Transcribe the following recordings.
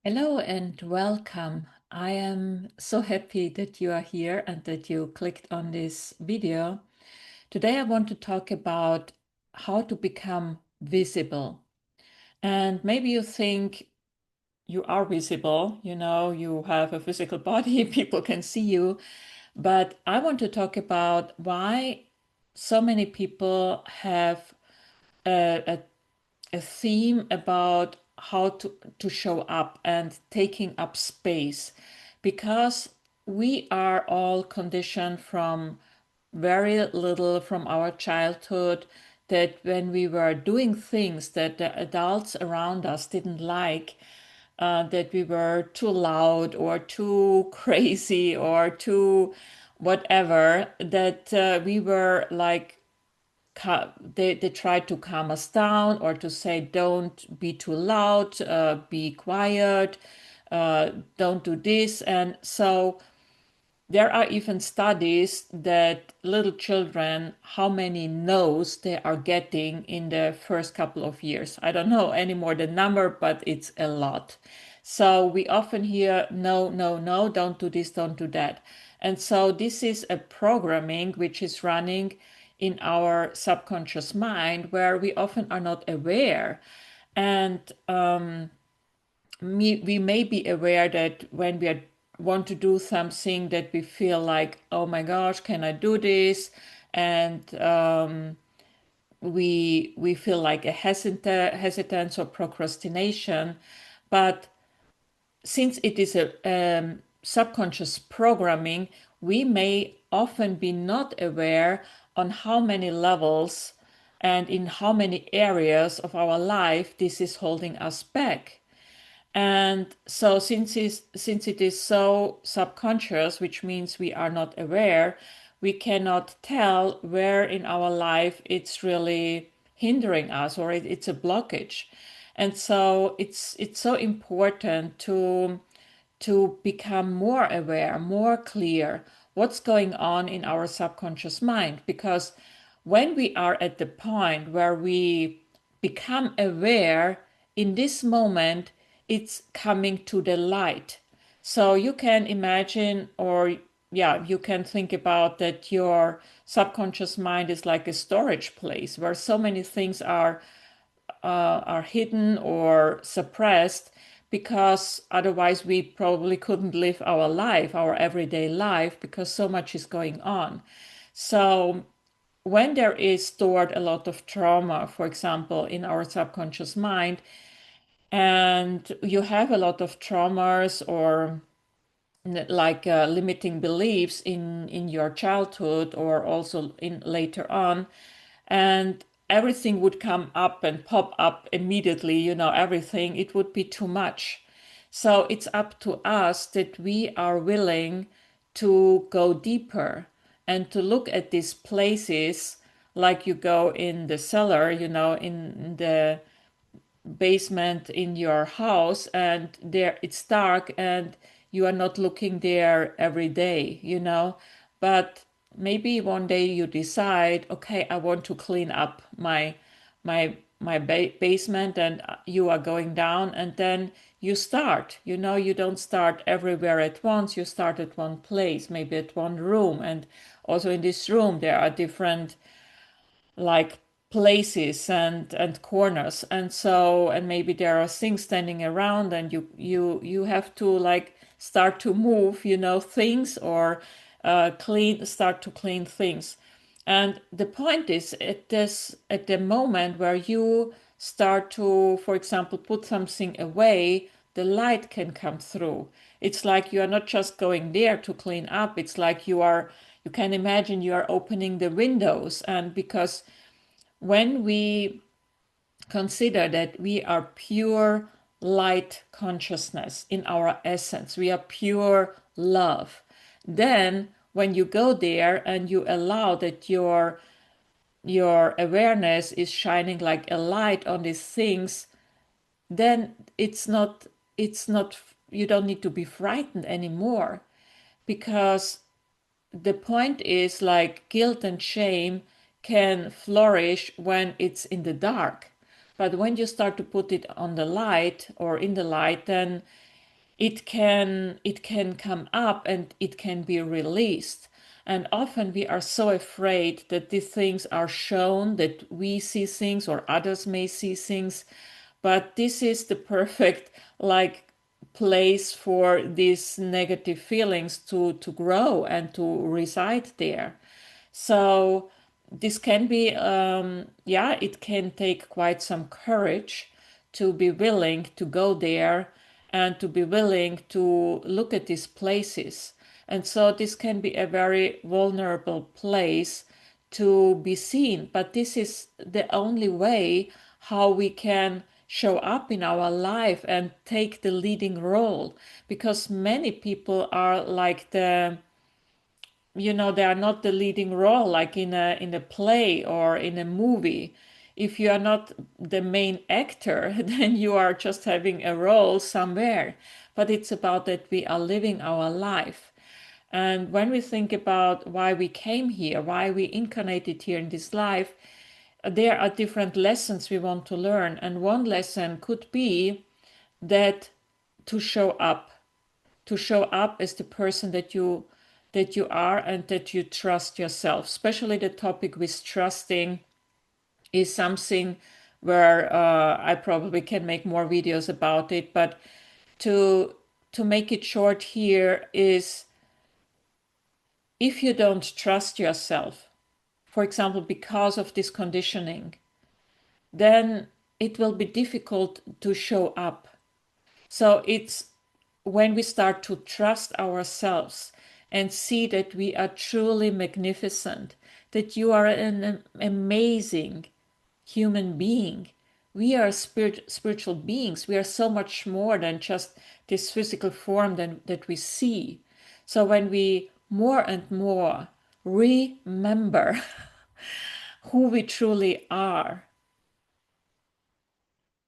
Hello and welcome. I am so happy that you are here and that you clicked on this video. Today I want to talk about how to become visible. And maybe you think you are visible, you have a physical body, people can see you. But I want to talk about why so many people have a theme about how to show up and taking up space, because we are all conditioned from very little from our childhood that when we were doing things that the adults around us didn't like, that we were too loud or too crazy or too whatever, that we were like they try to calm us down or to say, don't be too loud, be quiet, don't do this. And so there are even studies that little children, how many no's they are getting in the first couple of years. I don't know anymore the number, but it's a lot. So we often hear no, no, no, don't do this, don't do that. And so this is a programming which is running in our subconscious mind where we often are not aware. And we may be aware that when we want to do something that we feel like, oh my gosh, can I do this? And we feel like a hesitance or procrastination. But since it is a subconscious programming, we may often be not aware on how many levels and in how many areas of our life this is holding us back. And so, since it is so subconscious, which means we are not aware, we cannot tell where in our life it's really hindering us or it's a blockage. And so, it's so important to become more aware, more clear what's going on in our subconscious mind. Because when we are at the point where we become aware, in this moment, it's coming to the light. So you can imagine, or yeah, you can think about that your subconscious mind is like a storage place where so many things are hidden or suppressed, because otherwise we probably couldn't live our life, our everyday life, because so much is going on. So when there is stored a lot of trauma, for example, in our subconscious mind, and you have a lot of traumas or like limiting beliefs in your childhood or also in later on, and everything would come up and pop up immediately, everything, it would be too much. So it's up to us that we are willing to go deeper and to look at these places, like you go in the cellar, in the basement in your house, and there it's dark and you are not looking there every day, but maybe one day you decide, okay, I want to clean up my basement, and you are going down, and then you start, you don't start everywhere at once, you start at one place, maybe at one room. And also in this room there are different like places and corners, and so, and maybe there are things standing around, and you have to like start to move, things, or start to clean things. And the point is, at the moment where you start to, for example, put something away, the light can come through. It's like you are not just going there to clean up, it's like you can imagine you are opening the windows. And because when we consider that we are pure light consciousness in our essence, we are pure love, then when you go there and you allow that your awareness is shining like a light on these things, then it's not you don't need to be frightened anymore. Because the point is, like, guilt and shame can flourish when it's in the dark. But when you start to put it on the light or in the light, then it can come up and it can be released. And often we are so afraid that these things are shown, that we see things or others may see things. But this is the perfect like place for these negative feelings to grow and to reside there. So this can be, yeah, it can take quite some courage to be willing to go there and to be willing to look at these places. And so this can be a very vulnerable place to be seen. But this is the only way how we can show up in our life and take the leading role, because many people are like they are not the leading role like in a play or in a movie. If you are not the main actor, then you are just having a role somewhere. But it's about that we are living our life. And when we think about why we came here, why we incarnated here in this life, there are different lessons we want to learn. And one lesson could be that to show up, as the person that you are, and that you trust yourself. Especially the topic with trusting is something where I probably can make more videos about it. But to make it short here is, if you don't trust yourself, for example, because of this conditioning, then it will be difficult to show up. So it's when we start to trust ourselves and see that we are truly magnificent, that you are an amazing human being. We are spiritual beings. We are so much more than just this physical form that we see. So when we more and more remember who we truly are,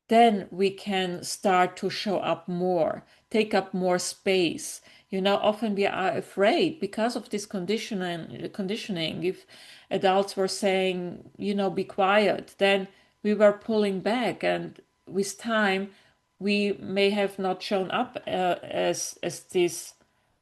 then we can start to show up more, take up more space. Often we are afraid because of this conditioning. If adults were saying, be quiet, then we were pulling back, and with time, we may have not shown up as this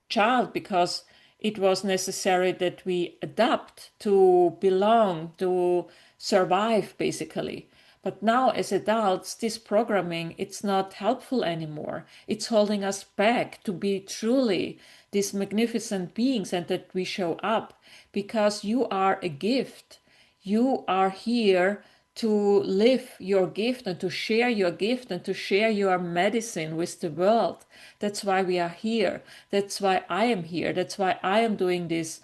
child, because it was necessary that we adapt to belong, to survive, basically. But now, as adults, this programming, it's not helpful anymore. It's holding us back to be truly these magnificent beings, and that we show up because you are a gift. You are here to live your gift and to share your gift and to share your medicine with the world. That's why we are here. That's why I am here. That's why I am doing these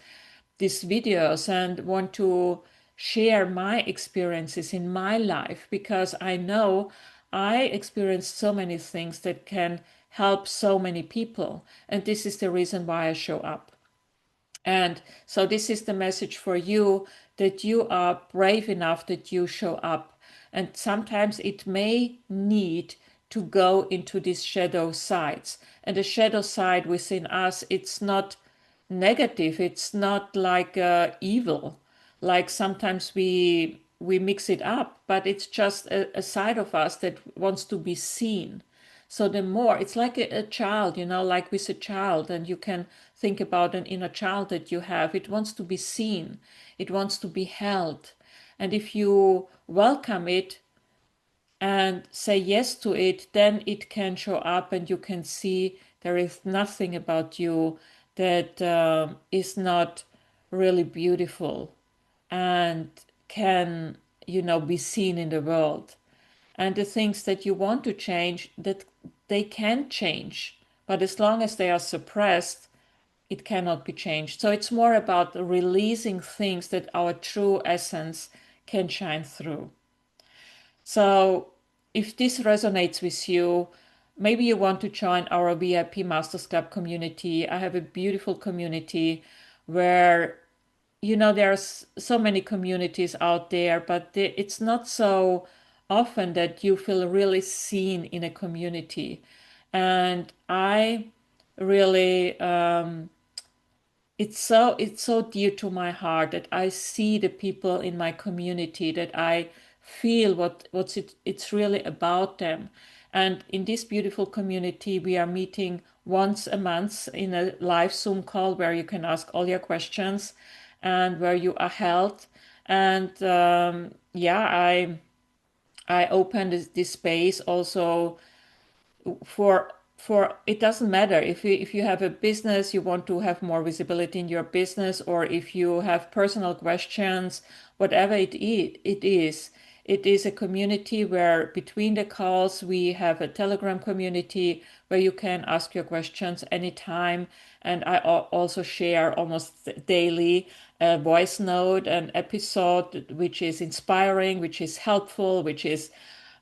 videos and want to share my experiences in my life, because I know I experienced so many things that can help so many people. And this is the reason why I show up. And so this is the message for you, that you are brave enough, that you show up. And sometimes it may need to go into these shadow sides. And the shadow side within us, it's not negative. It's not like evil. Like sometimes we mix it up, but it's just a side of us that wants to be seen. So the more, it's like a child, like with a child, and you can think about an inner child that you have. It wants to be seen, it wants to be held. And if you welcome it and say yes to it, then it can show up, and you can see there is nothing about you that is not really beautiful and can, be seen in the world. And the things that you want to change, that they can change, but as long as they are suppressed, it cannot be changed. So it's more about releasing things that our true essence can shine through. So if this resonates with you, maybe you want to join our VIP Masters Club community. I have a beautiful community where, there's so many communities out there, but it's not so often that you feel really seen in a community. And I really, it's so dear to my heart that I see the people in my community, that I feel it's really about them. And in this beautiful community, we are meeting once a month in a live Zoom call where you can ask all your questions and where you are held. And yeah, I opened this space also for it doesn't matter if you have a business, you want to have more visibility in your business, or if you have personal questions, whatever it is a community where between the calls we have a Telegram community where you can ask your questions anytime. And I also share almost daily a voice note, an episode which is inspiring, which is helpful, which is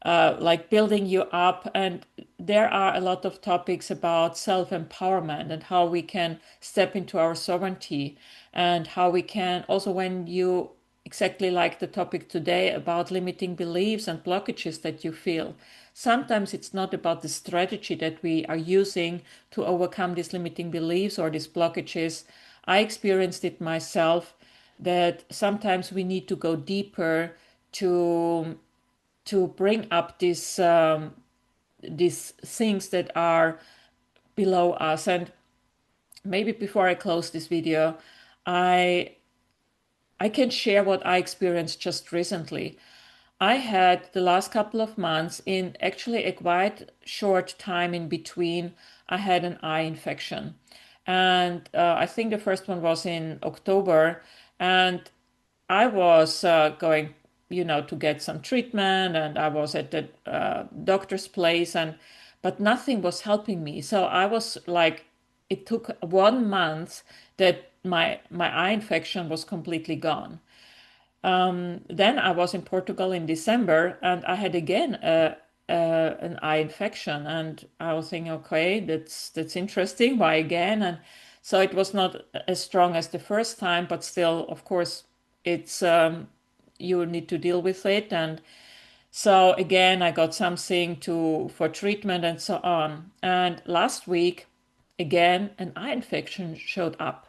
like building you up. And there are a lot of topics about self-empowerment and how we can step into our sovereignty, and how we can also, when you exactly like the topic today about limiting beliefs and blockages that you feel. Sometimes it's not about the strategy that we are using to overcome these limiting beliefs or these blockages. I experienced it myself that sometimes we need to go deeper to bring up these things that are below us. And maybe before I close this video, I I can share what I experienced just recently. I had the last couple of months, in actually a quite short time in between, I had an eye infection. And I think the first one was in October. And I was going, to get some treatment, and I was at the doctor's place, but nothing was helping me. So I was like, it took 1 month that my eye infection was completely gone. Then I was in Portugal in December, and I had again an eye infection, and I was thinking, okay, that's interesting. Why again? And so it was not as strong as the first time, but still, of course, it's you need to deal with it. And so again, I got something to for treatment and so on. And last week, again, an eye infection showed up,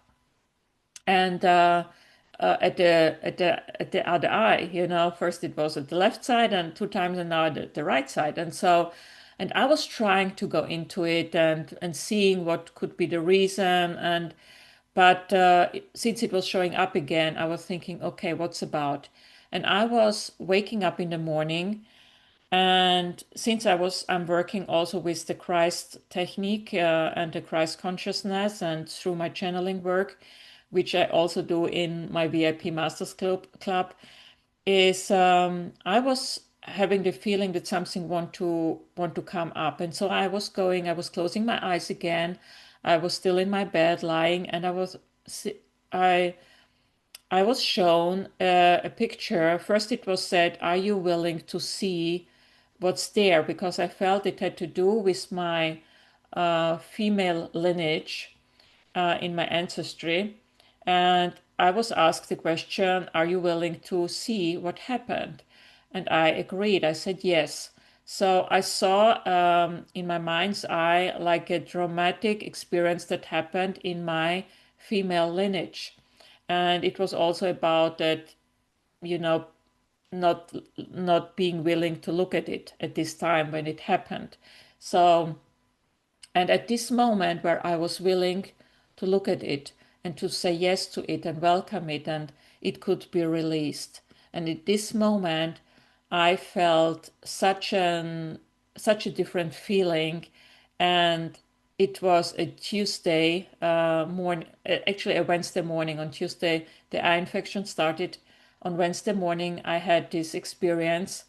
and at the other eye. First it was at the left side, and two times, and now at the right side. And so, and I was trying to go into it and seeing what could be the reason. And but since it was showing up again, I was thinking, okay, what's about? And I was waking up in the morning, and since I'm working also with the Christ technique and the Christ consciousness, and through my channeling work, which I also do in my VIP Masters Club, is I was having the feeling that something want to come up. And so I was closing my eyes again. I was still in my bed lying, and I I was shown a picture. First, it was said, "Are you willing to see what's there?" Because I felt it had to do with my female lineage in my ancestry. And I was asked the question, "Are you willing to see what happened?" And I agreed. I said yes. So I saw in my mind's eye like a dramatic experience that happened in my female lineage. And it was also about that, you know, not not being willing to look at it at this time when it happened. So, and at this moment where I was willing to look at it and to say yes to it and welcome it, and it could be released. And at this moment, I felt such a different feeling. And it was a Tuesday morning, actually a Wednesday morning. On Tuesday, the eye infection started. On Wednesday morning, I had this experience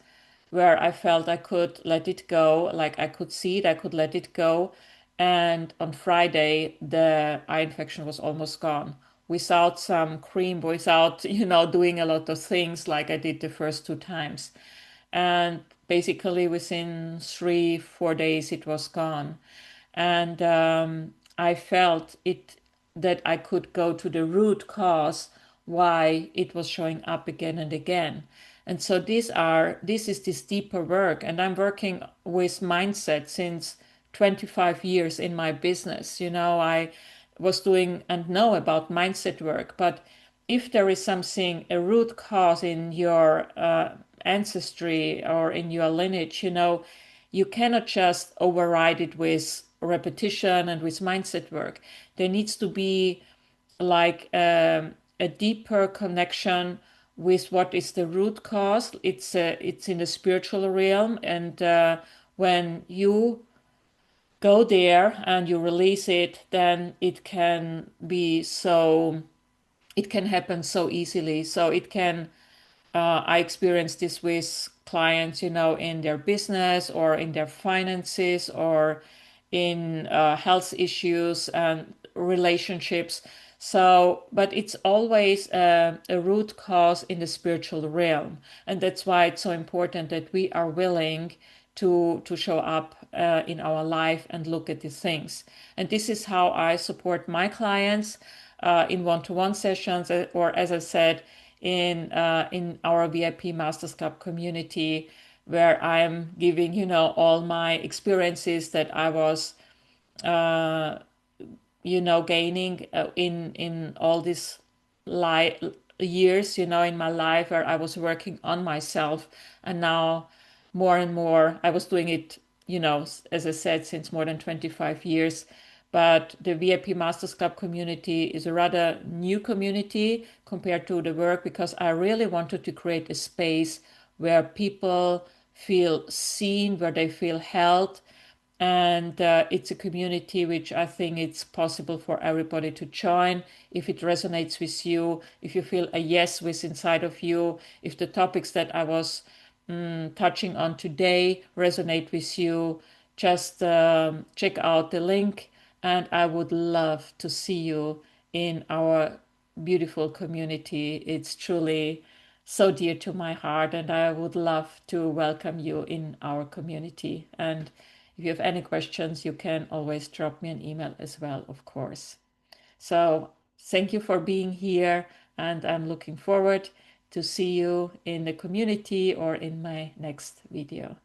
where I felt I could let it go, like I could see it, I could let it go. And on Friday, the eye infection was almost gone without some cream, without, doing a lot of things like I did the first two times. And basically within 3, 4 days, it was gone. And I felt it that I could go to the root cause why it was showing up again and again. And so this is this deeper work. And I'm working with mindset since 25 years in my business. I was doing and know about mindset work. But if there is something, a root cause in your ancestry or in your lineage, you cannot just override it with repetition and with mindset work. There needs to be like a deeper connection with what is the root cause. It's in the spiritual realm, and when you go there and you release it, then it can happen so easily. So it can I experience this with clients, in their business or in their finances or in health issues and relationships. So, but it's always a root cause in the spiritual realm. And that's why it's so important that we are willing to show up in our life and look at these things. And this is how I support my clients in one-to-one sessions, or as I said, in our VIP Masters Club community, where I'm giving, all my experiences that I was gaining in all these years, in my life where I was working on myself. And now more and more I was doing it, as I said, since more than 25 years. But the VIP Masters Club community is a rather new community compared to the work, because I really wanted to create a space where people feel seen, where they feel held, and it's a community which I think it's possible for everybody to join if it resonates with you, if you feel a yes with inside of you, if the topics that I was touching on today resonate with you. Just check out the link, and I would love to see you in our beautiful community. It's truly so dear to my heart, and I would love to welcome you in our community. And if you have any questions, you can always drop me an email as well, of course. So thank you for being here, and I'm looking forward to see you in the community or in my next video.